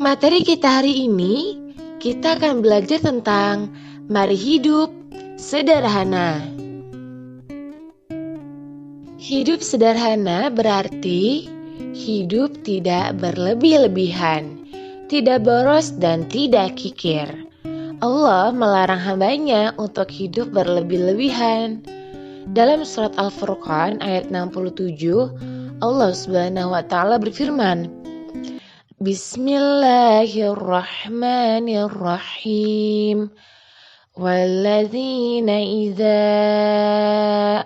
Materi kita hari ini, kita akan belajar tentang mari hidup sederhana. Hidup sederhana berarti hidup tidak berlebih-lebihan, tidak boros dan tidak kikir. Allah melarang hambanya untuk hidup berlebih-lebihan. Dalam surat Al-Furqan ayat 67, Allah Subhanahu wa Ta'ala berfirman, Bismillahirrahmanirrahim. Walladzina idza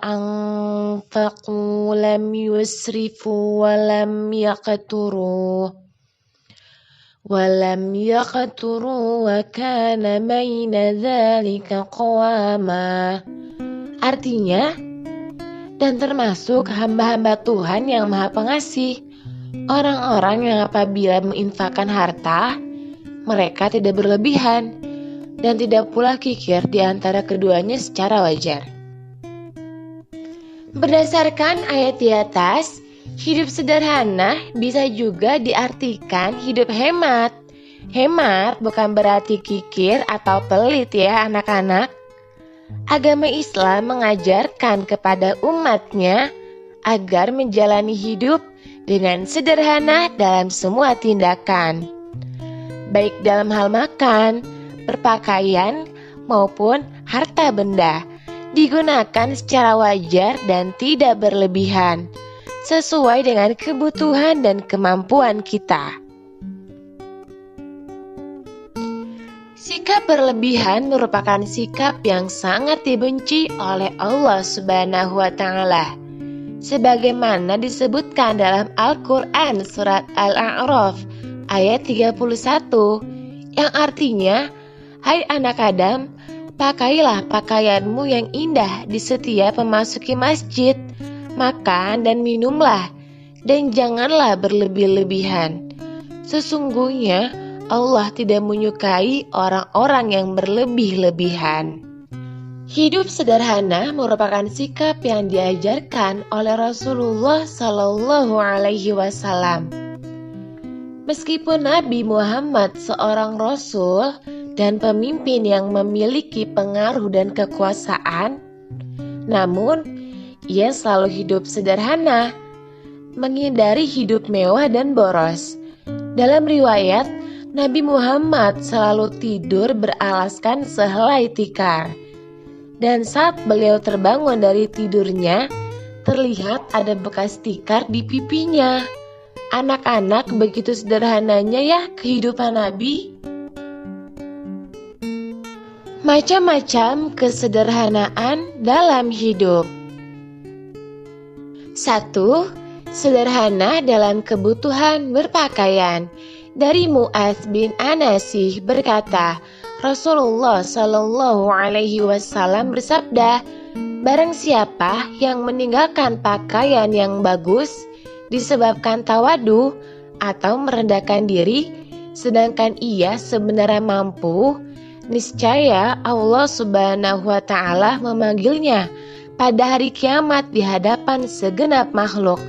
anfaqu lam yusrifu wa lam yaqturu wa kana baina dzalika qawama. Artinya, dan termasuk hamba-hamba Tuhan yang Maha Pengasih, orang-orang yang apabila menginfakkan harta, mereka tidak berlebihan dan tidak pula kikir di antara keduanya secara wajar. Berdasarkan ayat di atas, hidup sederhana bisa juga diartikan hidup hemat. Hemat bukan berarti kikir atau pelit ya anak-anak. Agama Islam mengajarkan kepada umatnya agar menjalani hidup dengan sederhana dalam semua tindakan, baik dalam hal makan, berpakaian, maupun harta benda, digunakan secara wajar dan tidak berlebihan, sesuai dengan kebutuhan dan kemampuan kita. Sikap berlebihan merupakan sikap yang sangat dibenci oleh Allah Subhanahu wa Ta'ala, sebagaimana disebutkan dalam Al-Quran surat Al-A'raf ayat 31, yang artinya, hai anak Adam, pakailah pakaianmu yang indah di setiap memasuki masjid, makan dan minumlah, dan janganlah berlebih-lebihan. Sesungguhnya Allah tidak menyukai orang-orang yang berlebih-lebihan. Hidup sederhana merupakan sikap yang diajarkan oleh Rasulullah Shallallahu Alaihi Wasallam. Meskipun Nabi Muhammad seorang Rasul dan pemimpin yang memiliki pengaruh dan kekuasaan, namun ia selalu hidup sederhana, menghindari hidup mewah dan boros. Dalam riwayat, Nabi Muhammad selalu tidur beralaskan sehelai tikar. Dan saat beliau terbangun dari tidurnya, terlihat ada bekas tikar di pipinya. Anak-anak, begitu sederhananya ya kehidupan Nabi. Macam-macam kesederhanaan dalam hidup. 1. Sederhana dalam kebutuhan berpakaian. Dari Mu'adz bin Anasih berkata, Rasulullah Shallallahu Alaihi Wasallam bersabda, barang siapa yang meninggalkan pakaian yang bagus disebabkan tawadu atau merendahkan diri, sedangkan ia sebenarnya mampu, niscaya Allah Subhanahu wa Ta'ala memanggilnya pada hari kiamat di hadapan segenap makhluk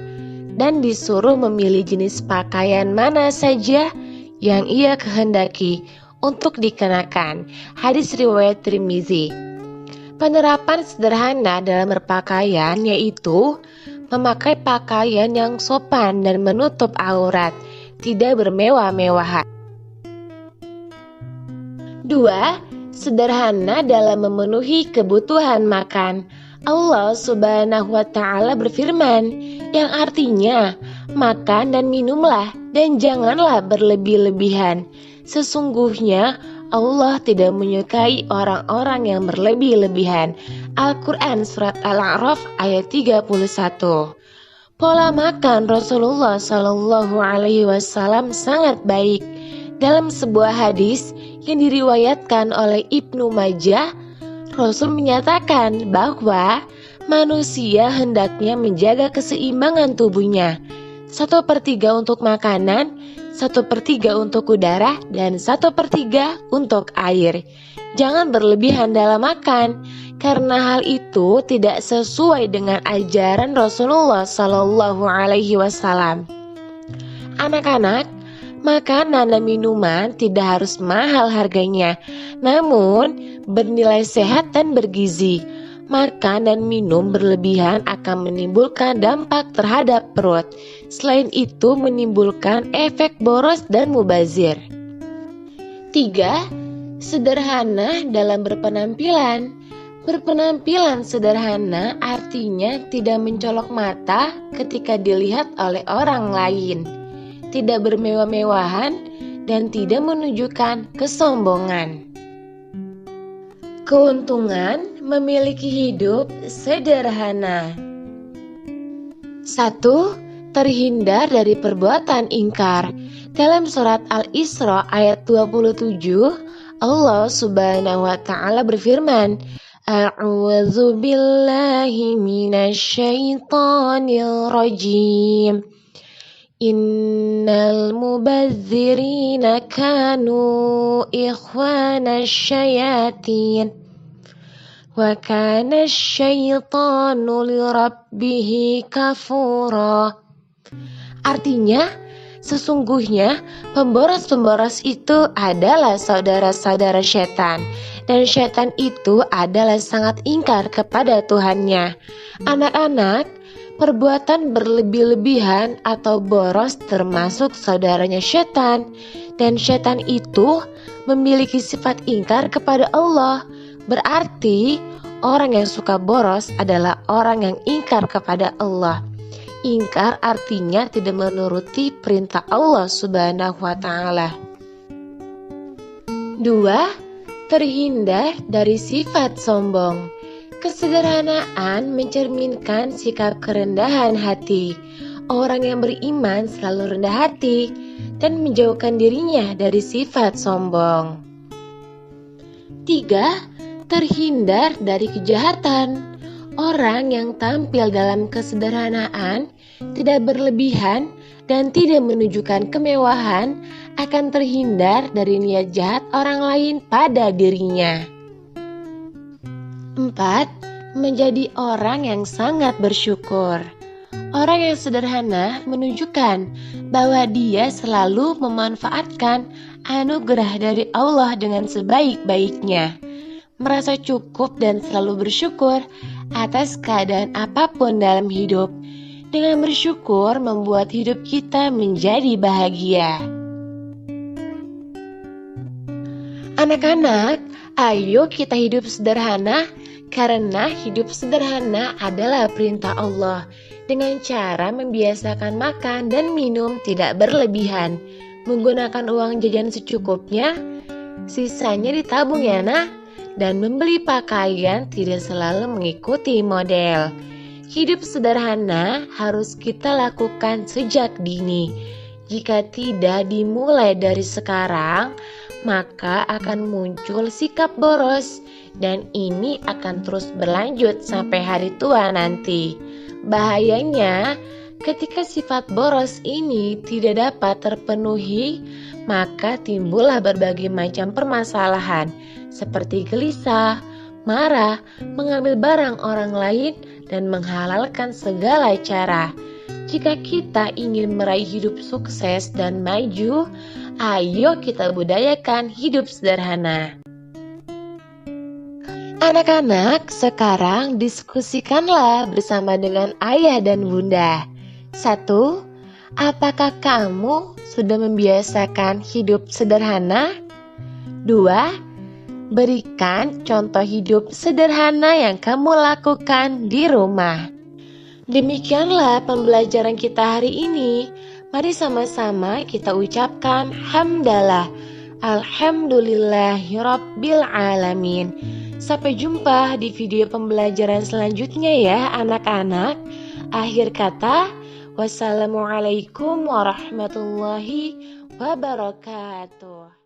dan disuruh memilih jenis pakaian mana saja yang ia kehendaki untuk dikenakan. Hadis riwayat Tirmizi. Penerapan sederhana dalam berpakaian yaitu memakai pakaian yang sopan dan menutup aurat, tidak bermewah-mewahan. 2. Sederhana dalam memenuhi kebutuhan makan. Allah Subhanahu wa Ta'ala berfirman, yang artinya makan dan minumlah dan janganlah berlebih-lebihan. Sesungguhnya Allah tidak menyukai orang-orang yang berlebih-lebihan. Al-Quran surat Al-A'raf ayat 31. Pola makan Rasulullah Shallallahu Alaihi Wasallam sangat baik. Dalam sebuah hadis yang diriwayatkan oleh Ibnu Majah, Rasul menyatakan bahwa manusia hendaknya menjaga keseimbangan tubuhnya. 1/3 untuk makanan, 1/3 untuk udara, dan 1/3 untuk air. Jangan berlebihan dalam makan, karena hal itu tidak sesuai dengan ajaran Rasulullah Shallallahu Alaihi Wasallam. Anak-anak, Makanan dan minuman tidak harus mahal harganya, namun bernilai sehat dan bergizi. Makan dan minum berlebihan akan menimbulkan dampak terhadap perut. Selain itu menimbulkan efek boros dan mubazir. 3. Sederhana dalam berpenampilan. Berpenampilan sederhana artinya tidak mencolok mata ketika dilihat oleh orang lain, tidak bermewah-mewahan, dan tidak menunjukkan kesombongan. Keuntungan memiliki hidup sederhana. 1. Terhindar dari perbuatan ingkar. Dalam surat Al-Isra ayat 27, Allah Subhanahu wa taala berfirman, A'udzu billahi minasyaitonir rajim. Innal mubazzirina kanu ikhwana syayatin wa kana syaitanu lirabbihi kafura. Artinya, sesungguhnya pemboros-pemboros itu adalah saudara-saudara setan, dan setan itu adalah sangat ingkar kepada Tuhannya. Anak-anak, perbuatan berlebih-lebihan atau boros termasuk saudaranya setan, dan setan itu memiliki sifat ingkar kepada Allah. Berarti orang yang suka boros adalah orang yang ingkar kepada Allah. Ingkar artinya tidak menuruti perintah Allah Subhanahu wa taala. 2. Terhindar dari sifat sombong. Kesederhanaan mencerminkan sikap kerendahan hati. Orang yang beriman selalu rendah hati dan menjauhkan dirinya dari sifat sombong. 3. Terhindar dari kejahatan. Orang yang tampil dalam kesederhanaan, tidak berlebihan, dan tidak menunjukkan kemewahan akan terhindar dari niat jahat orang lain pada dirinya. 4. Menjadi orang yang sangat bersyukur. Orang yang sederhana menunjukkan bahwa dia selalu memanfaatkan anugerah dari Allah dengan sebaik-baiknya, merasa cukup dan selalu bersyukur atas keadaan apapun dalam hidup. Dengan bersyukur membuat hidup kita menjadi bahagia. Anak-anak, ayo kita hidup sederhana, karena hidup sederhana adalah perintah Allah. Dengan cara membiasakan makan dan minum tidak berlebihan, menggunakan uang jajan secukupnya, sisanya ditabung ya nak, dan membeli pakaian tidak selalu mengikuti model. Hidup sederhana harus kita lakukan sejak dini. Jika tidak dimulai dari sekarang, maka akan muncul sikap boros, dan ini akan terus berlanjut sampai hari tua nanti. Bahayanya, ketika sifat boros ini tidak dapat terpenuhi, maka timbullah berbagai macam permasalahan seperti gelisah, marah, mengambil barang orang lain, dan menghalalkan segala cara. Jika kita ingin meraih hidup sukses dan maju, ayo kita budayakan hidup sederhana. Anak-anak, sekarang diskusikanlah bersama dengan ayah dan bunda. 1. Apakah kamu sudah membiasakan hidup sederhana? 2. Berikan contoh hidup sederhana yang kamu lakukan di rumah. Demikianlah pembelajaran kita hari ini. Mari sama-sama kita ucapkan hamdalah. Alhamdulillahirabbil alamin. Sampai jumpa di video pembelajaran selanjutnya ya anak-anak. Akhir kata, wassalamualaikum warahmatullahi wabarakatuh.